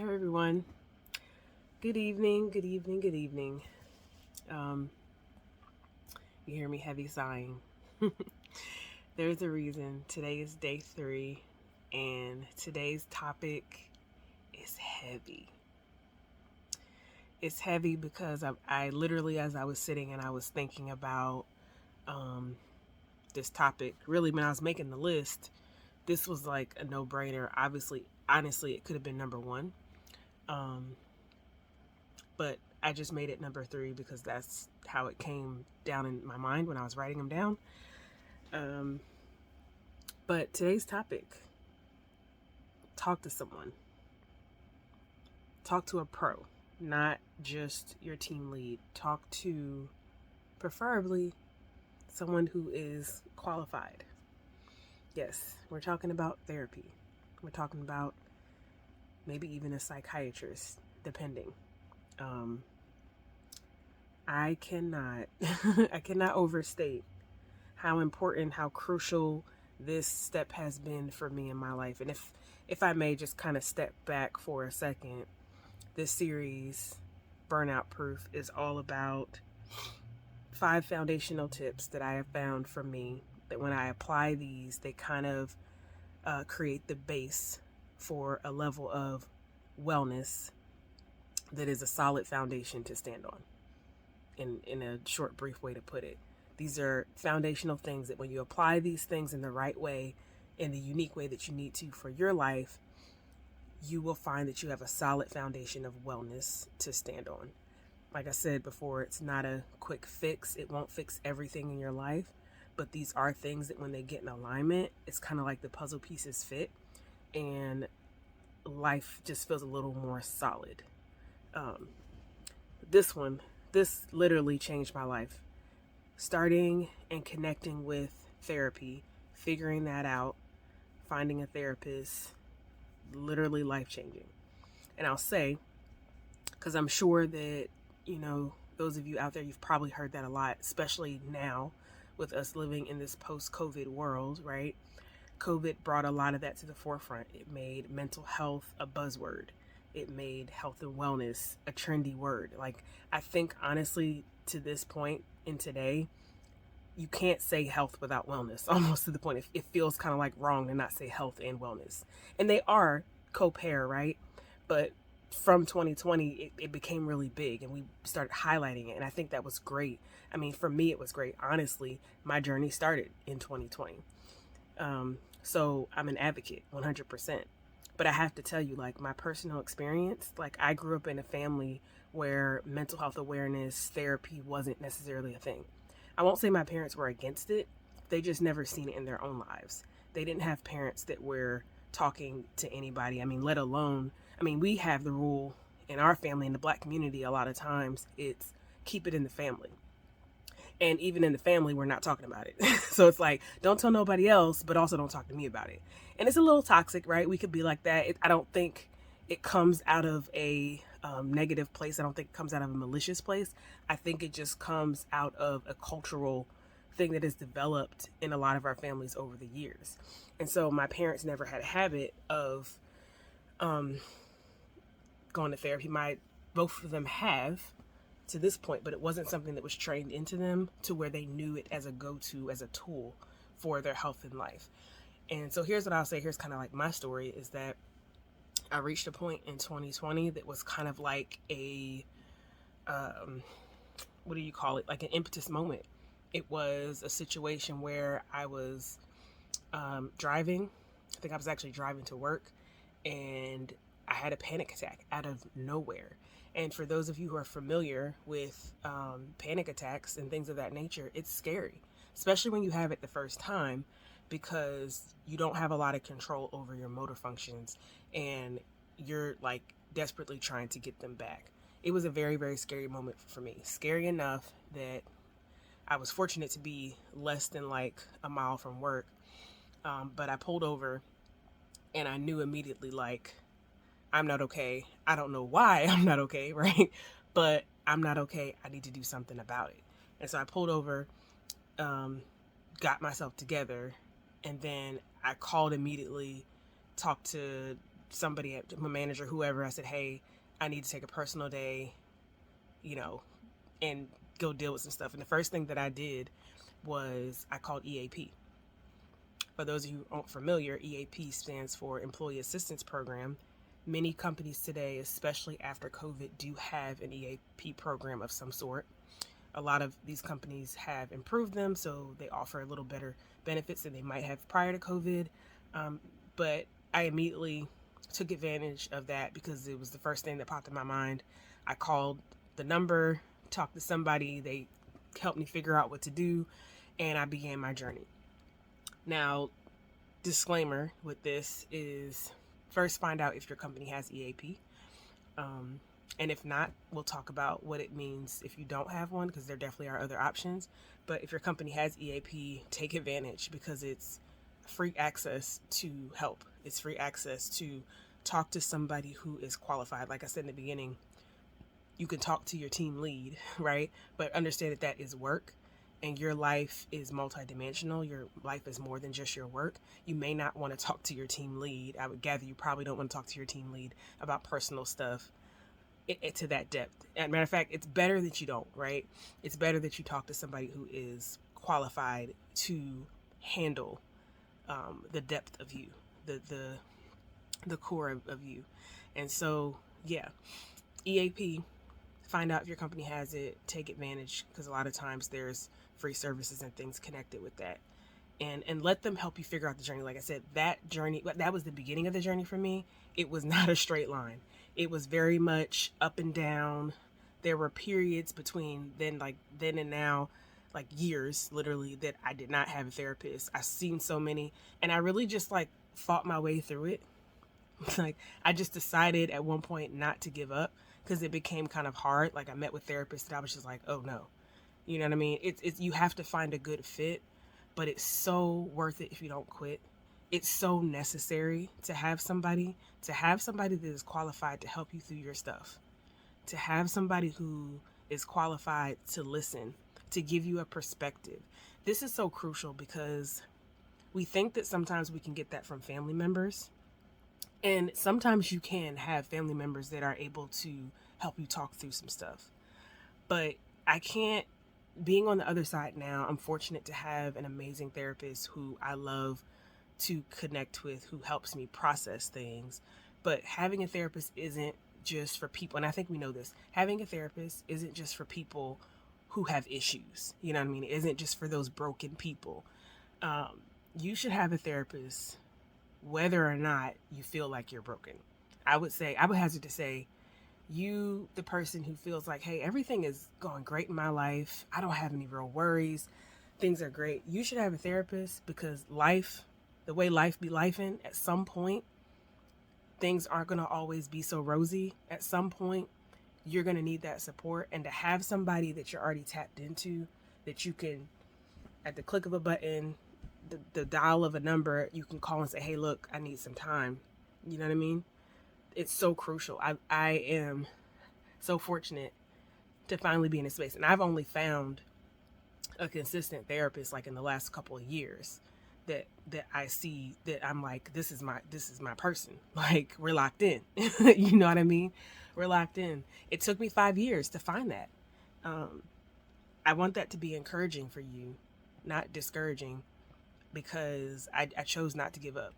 Hello, everyone. Good evening, good evening, good evening. Um, you hear me heavy sighing. There's a reason. Today is day 3, and today's topic is heavy. It's heavy because I literally, as I was sitting and I was thinking about um, this topic, really, when I was making the list, this was like a no brainer. Obviously, honestly, it could have been number 1. Um, but I just made it number 3 because that's how it came down in my mind when I was writing them down. Um, but today's topic: talk to someone, talk to a pro, not just your team lead. Talk to preferably someone who is qualified. Yes, we're talking about therapy. We're talking about maybe even a psychiatrist, depending. Um, I cannot, I cannot overstate how important, how crucial this step has been for me in my life. And if I may just kind of step back for a second, this series, Burnout Proof, is all about 5 foundational tips that I have found for me that when I apply these, they kind of create the base for a level of wellness that is a solid foundation to stand on, in a short, brief way to put it. These are foundational things that when you apply these things in the right way, in the unique way that you need to for your life, you will find that you have a solid foundation of wellness to stand on. Like I said before, it's not a quick fix. It won't fix everything in your life, but these are things that when they get in alignment, it's kind of like the puzzle pieces fit and life just feels a little more solid. Um, this literally changed my life. Starting and connecting with therapy, figuring that out, finding a therapist, literally life changing. And I'll say, because I'm sure that, those of you out there, you've probably heard that a lot, especially now with us living in this post COVID world, right? COVID brought a lot of that to the forefront. It made mental health a buzzword. It made health and wellness a trendy word. Like, I think honestly, to this point in today, you can't say health without wellness, almost to the point it feels kind of like wrong to not say health and wellness. And they are co-pair, right? But from 2020, it became really big and we started highlighting it. And I think that was great. I mean, for me, it was great. Honestly, my journey started in 2020. So I'm an advocate 100%. But I have to tell you, like, my personal experience, like, I grew up in a family where mental health awareness therapy wasn't necessarily a thing. I won't say my parents were against it. They just never seen it in their own lives. They didn't have parents that were talking to anybody. I mean, let alone, we have the rule in our family, in the Black community, a lot of times it's keep it in the family. And even in the family, we're not talking about it. So it's like, don't tell nobody else, but also don't talk to me about it. And it's a little toxic, right? We could be like that. I don't think it comes out of a negative place. I don't think it comes out of a malicious place. I think it just comes out of a cultural thing that has developed in a lot of our families over the years. And so my parents never had a habit of going to therapy. Both of them have to this point, but it wasn't something that was trained into them to where they knew it as a go-to, as a tool for their health and life. And so here's what I'll say. Here's kind of like my story is that I reached a point in 2020 that was kind of like a, what do you call it? Like an impetus moment. It was a situation where I was driving. I think I was actually driving to work and I had a panic attack out of nowhere. And for those of you who are familiar with panic attacks and things of that nature, it's scary, especially when you have it the first time, because you don't have a lot of control over your motor functions and you're like desperately trying to get them back. It was a very, very scary moment for me. Scary enough that I was fortunate to be less than like a mile from work. But I pulled over and I knew immediately, like, I'm not okay. I don't know why I'm not okay, right? But I'm not okay. I need to do something about it. And so I pulled over, got myself together, and then I called immediately, talked to somebody, my manager, whoever, I said, hey, I need to take a personal day, you know, and go deal with some stuff. And the first thing that I did was I called EAP. For those of you who aren't familiar, EAP stands for Employee Assistance Program. Many companies today, especially after COVID, do have an EAP program of some sort. A lot of these companies have improved them, so they offer a little better benefits than they might have prior to COVID. But I immediately took advantage of that because it was the first thing that popped in my mind. I called the number, talked to somebody, they helped me figure out what to do, and I began my journey. Now, disclaimer with this is first find out if your company has EAP. And if not, we'll talk about what it means if you don't have one, because there definitely are other options. But if your company has EAP, take advantage because it's free access to help. It's free access to talk to somebody who is qualified. Like I said in the beginning, you can talk to your team lead, right? But understand that that is work and your life is multidimensional. Your life is more than just your work. You may not want to talk to your team lead. I would gather you probably don't want to talk to your team lead about personal stuff to that depth. As a matter of fact, it's better that you don't, right? It's better that you talk to somebody who is qualified to handle the depth of you, the core of you. And so, yeah, EAP, find out if your company has it, take advantage, because a lot of times there's free services and things connected with that. And let them help you figure out the journey. Like I said, that journey, that was the beginning of the journey for me. It was not a straight line. It was very much up and down. There were periods between then and now, like years literally, that I did not have a therapist. I've seen so many, and I really just fought my way through it. I just decided at one point not to give up because it became kind of hard. Like I met with therapists and I was just like, oh no, you know what I mean? It's you have to find a good fit, but it's so worth it if you don't quit. It's so necessary to have somebody that is qualified to help you through your stuff, to have somebody who is qualified to listen, to give you a perspective. This is so crucial because we think that sometimes we can get that from family members. And sometimes you can have family members that are able to help you talk through some stuff. But being on the other side now, I'm fortunate to have an amazing therapist who I love to connect with, who helps me process things. But having a therapist isn't just for people, and I think we know this, having a therapist isn't just for people who have issues. You know what I mean? It isn't just for those broken people. You should have a therapist whether or not you feel like you're broken. I would hazard to say, you, the person who feels like, hey, everything is going great in my life. I don't have any real worries. Things are great. You should have a therapist because the way life be lifing, at some point, things aren't going to always be so rosy. At some point, you're going to need that support. And to have somebody that you're already tapped into, that you can, at the click of a button, the dial of a number, you can call and say, hey, look, I need some time. You know what I mean? It's so crucial. I am so fortunate to finally be in a space. And I've only found a consistent therapist in the last couple of years that I see that I'm like, this is my person. We're locked in. You know what I mean? We're locked in. It took me 5 years to find that. I want that to be encouraging for you, not discouraging, because I chose not to give up.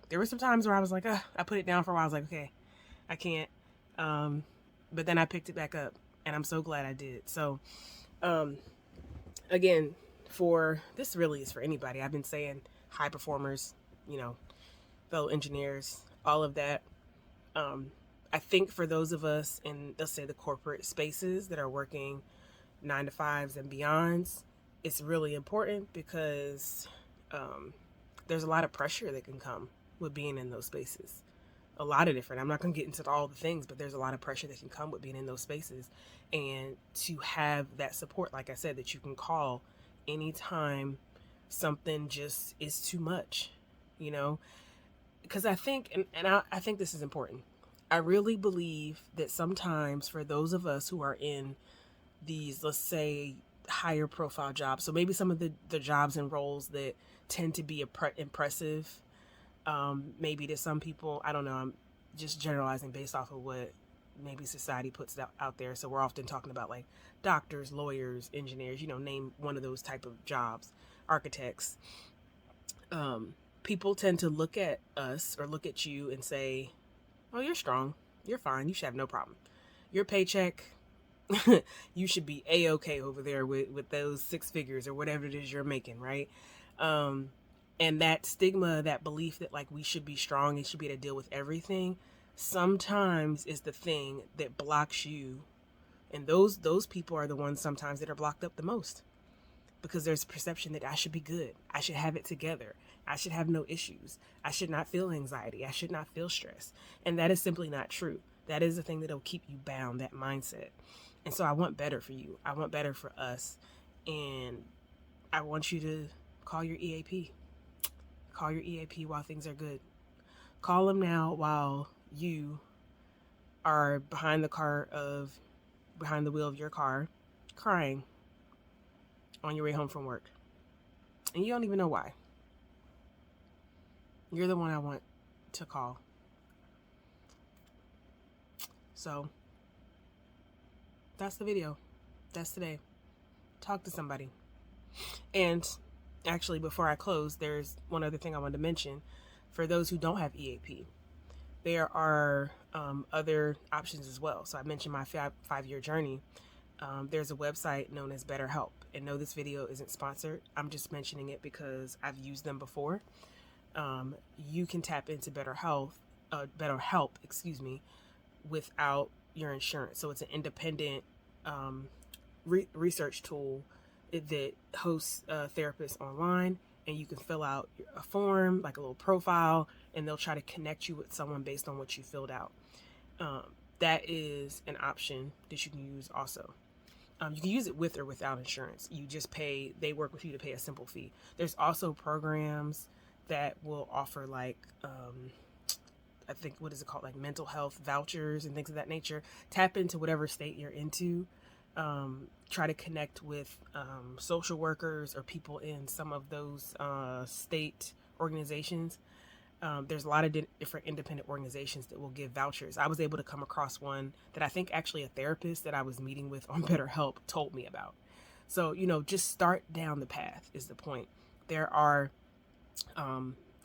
There were some times where I was like, I put it down for a while. I was like, okay, I can't. But then I picked it back up, and I'm so glad I did. So, again, this really is for anybody. I've been saying high performers, fellow engineers, all of that. I think for those of us in, let's say, the corporate spaces that are working 9 to 5s and beyonds, it's really important because there's a lot of pressure that can come with being in those spaces. A lot of different, I'm not going to get into all the things, but there's a lot of pressure that can come with being in those spaces. And to have that support, like I said, that you can call anytime something just is too much, because I think, I think this is important. I really believe that sometimes for those of us who are in these, let's say, higher profile jobs, so maybe some of the jobs and roles that tend to be impressive, maybe to some people, I don't know, just generalizing based off of what maybe society puts out there. So we're often talking about like doctors, lawyers, engineers, name one of those type of jobs, architects. People tend to look at us or look at you and say, oh, you're strong. You're fine. You should have no problem. Your paycheck, you should be A-okay over there with those six figures or whatever it is you're making, right? And that stigma, that belief that like we should be strong and should be able to deal with everything, sometimes is the thing that blocks you. And those people are the ones sometimes that are blocked up the most, because there's a perception that I should be good. I should have it together. I should have no issues. I should not feel anxiety. I should not feel stress. And that is simply not true. That is the thing that'll keep you bound, that mindset. And so I want better for you. I want better for us. And I want you to call your EAP. Call your EAP while things are good. Call them now while you are behind the wheel of your car, crying on your way home from work. And you don't even know why. You're the one I want to call. So that's the video. That's today. Talk to somebody. And actually, before I close, there's one other thing I wanted to mention. For those who don't have EAP, there are other options as well. So I mentioned my 5-year journey. There's a website known as BetterHelp. And no, this video isn't sponsored. I'm just mentioning it because I've used them before. You can tap into BetterHelp, without your insurance. So it's an independent research tool that hosts therapists online, and you can fill out a form, like a little profile, and they'll try to connect you with someone based on what you filled out. That is an option that you can use also. You can use it with or without insurance. You just pay, they work with you to pay a simple fee. There's also programs that will offer like, I think, what is it called? Like mental health vouchers and things of that nature. Tap into whatever state you're into. Try to connect with social workers or people in some of those state organizations. There's a lot of different independent organizations that will give vouchers. I was able to come across one that I think actually a therapist that I was meeting with on BetterHelp told me about. So, just start down the path is the point. There are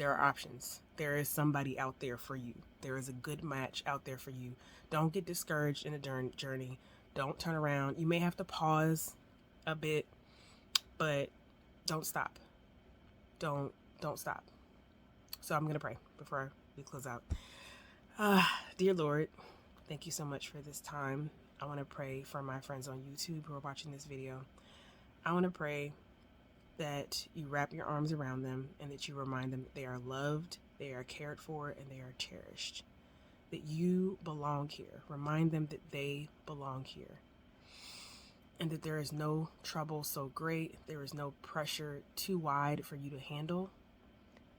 options. There is somebody out there for you. There is a good match out there for you. Don't get discouraged in the journey. Don't turn around. You may have to pause a bit, but don't stop. Don't stop. So I'm going to pray before we close out. Dear Lord, thank you so much for this time. I want to pray for my friends on YouTube who are watching this video. I want to pray that you wrap your arms around them and that you remind them that they are loved, they are cared for, and they are cherished. That you belong here. Remind them that they belong here. And that there is no trouble so great, there is no pressure too wide for you to handle,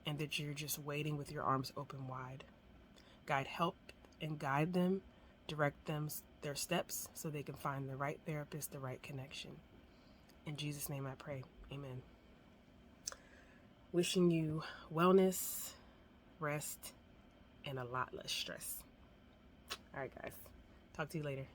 and that you're just waiting with your arms open wide. God, help and guide them, direct them, their steps, so they can find the right therapist, the right connection. In Jesus' name I pray. Amen. Wishing you wellness, rest, and a lot less stress. All right, guys. Talk to you later.